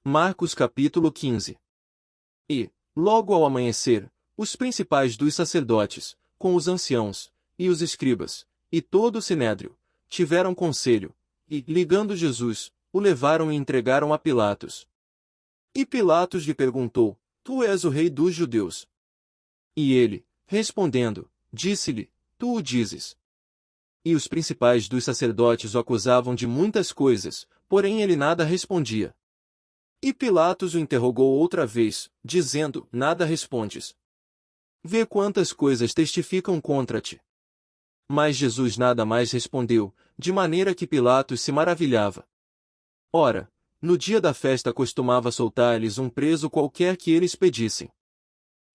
Marcos capítulo 15. E, logo ao amanhecer, os principais dos sacerdotes, com os anciãos, e os escribas, e todo o sinédrio, tiveram conselho, e, ligando Jesus, o levaram e entregaram a Pilatos. E Pilatos lhe perguntou: Tu és o rei dos judeus? E ele, respondendo, disse-lhe: Tu o dizes. E os principais dos sacerdotes o acusavam de muitas coisas, porém ele nada respondia. E Pilatos o interrogou outra vez, dizendo: Nada respondes. Vê quantas coisas testificam contra ti. Mas Jesus nada mais respondeu, de maneira que Pilatos se maravilhava. Ora, no dia da festa costumava soltar-lhes um preso qualquer que eles pedissem.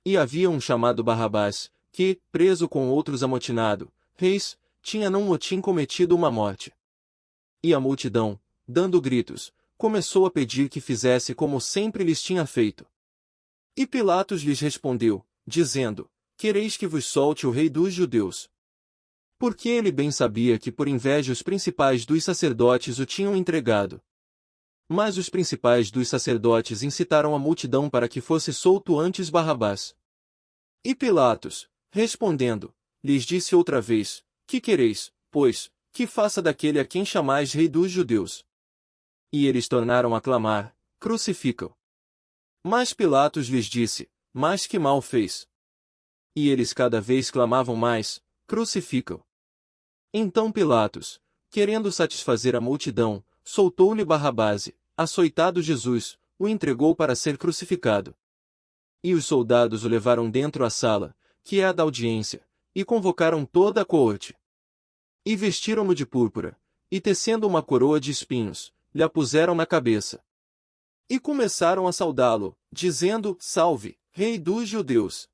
E havia um chamado Barrabás, que, preso com outros amotinado, reis, tinha num motim cometido uma morte. E a multidão, dando gritos, começou a pedir que fizesse como sempre lhes tinha feito. E Pilatos lhes respondeu, dizendo: Quereis que vos solte o rei dos judeus? Porque ele bem sabia que por inveja os principais dos sacerdotes o tinham entregado. Mas os principais dos sacerdotes incitaram a multidão para que fosse solto antes Barrabás. E Pilatos, respondendo, lhes disse outra vez: Que quereis, pois, que faça daquele a quem chamais rei dos judeus? E eles tornaram a clamar: Crucifica-o. Mas Pilatos lhes disse: Mas que mal fez? E eles cada vez clamavam mais: Crucifica-o. Então Pilatos, querendo satisfazer a multidão, soltou-lhe Barrabás e, açoitado Jesus, o entregou para ser crucificado. E os soldados o levaram dentro à sala, que é a da audiência, e convocaram toda a coorte. E vestiram-no de púrpura, e tecendo uma coroa de espinhos, lhe a puseram na cabeça. E começaram a saudá-lo, dizendo: Salve, rei dos judeus!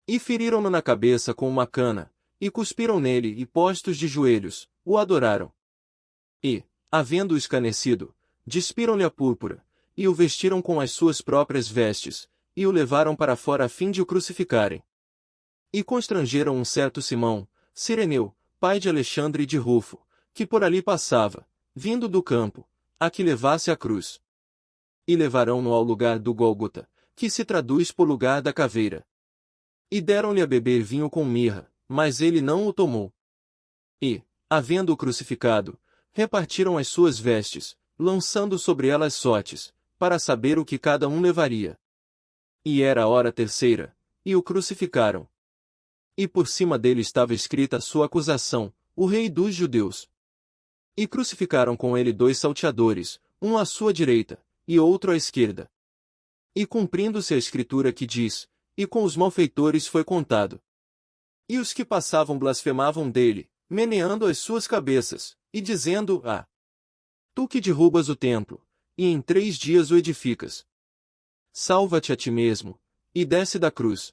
E feriram-no na cabeça com uma cana, e cuspiram nele e, postos de joelhos, o adoraram. E, havendo-o escarnecido, despiram-lhe a púrpura, e o vestiram com as suas próprias vestes, e o levaram para fora a fim de o crucificarem. E constrangeram um certo Simão, Cireneu, pai de Alexandre e de Rufo, que por ali passava, vindo do campo, a que levasse a cruz. E levarão-no ao lugar do Gólgota, que se traduz por lugar da caveira. E deram-lhe a beber vinho com mirra, mas ele não o tomou. E, havendo-o crucificado, repartiram as suas vestes, lançando sobre elas sortes, para saber o que cada um levaria. E era a hora terceira, e o crucificaram. E por cima dele estava escrita a sua acusação: o rei dos judeus. E crucificaram com ele 2 salteadores, um à sua direita, e outro à esquerda. E cumprindo-se a escritura que diz: E com os malfeitores foi contado. E os que passavam blasfemavam dele, meneando as suas cabeças, e dizendo: Tu que derrubas o templo, e em 3 dias o edificas. Salva-te a ti mesmo, e desce da cruz.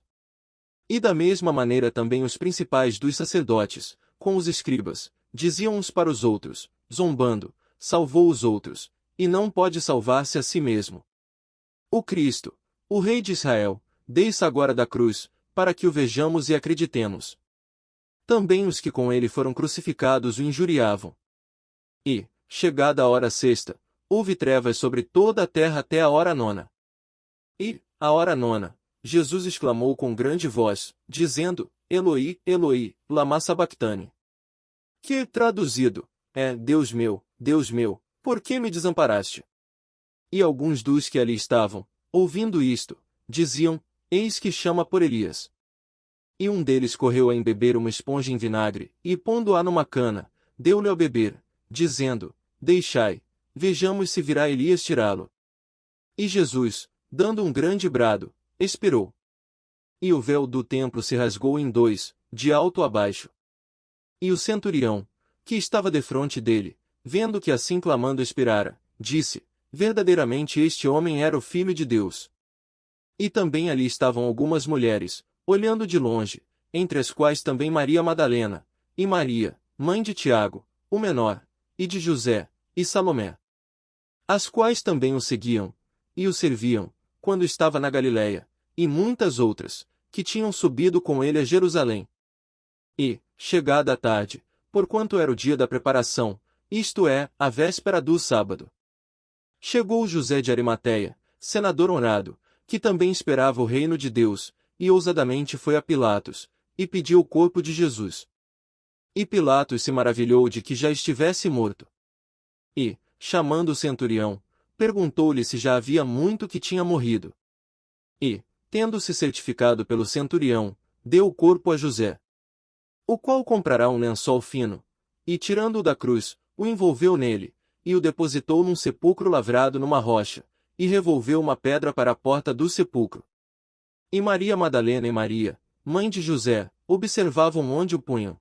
E da mesma maneira também os principais dos sacerdotes, com os escribas, diziam uns para os outros, zombando: Salvou os outros, e não pode salvar-se a si mesmo. O Cristo, o Rei de Israel, desça agora da cruz, para que o vejamos e acreditemos. Também os que com ele foram crucificados o injuriavam. E, chegada a hora sexta, houve trevas sobre toda a terra até a hora 9. E, à hora 9, Jesus exclamou com grande voz, dizendo: Eloi, Eloi, lama sabactani. Que, traduzido, é: Deus meu, por que me desamparaste? E alguns dos que ali estavam, ouvindo isto, diziam: Eis que chama por Elias. E um deles correu a embeber uma esponja em vinagre, e pondo-a numa cana, deu-lhe a beber, dizendo: Deixai, vejamos se virá Elias tirá-lo. E Jesus, dando um grande brado, expirou. E o véu do templo se rasgou em 2, de alto a baixo. E o centurião, que estava defronte dele, vendo que assim clamando expirara, disse: Verdadeiramente este homem era o Filho de Deus. E também ali estavam algumas mulheres, olhando de longe, entre as quais também Maria Madalena, e Maria, mãe de Tiago, o menor, e de José, e Salomé. As quais também o seguiam, e o serviam, quando estava na Galiléia, e muitas outras, que tinham subido com ele a Jerusalém. E, chegada a tarde, porquanto era o dia da preparação, isto é, a véspera do sábado, Chegou José de Arimateia, senador honrado, que também esperava o reino de Deus, e ousadamente foi a Pilatos, e pediu o corpo de Jesus. E Pilatos se maravilhou de que já estivesse morto. E, chamando o centurião, perguntou-lhe se já havia muito que tinha morrido. E, tendo-se certificado pelo centurião, deu o corpo a José, o qual comprará um lençol fino, e tirando-o da cruz, o envolveu nele, e o depositou num sepulcro lavrado numa rocha, e revolveu uma pedra para a porta do sepulcro. E Maria Madalena e Maria, mãe de José, observavam onde o punham.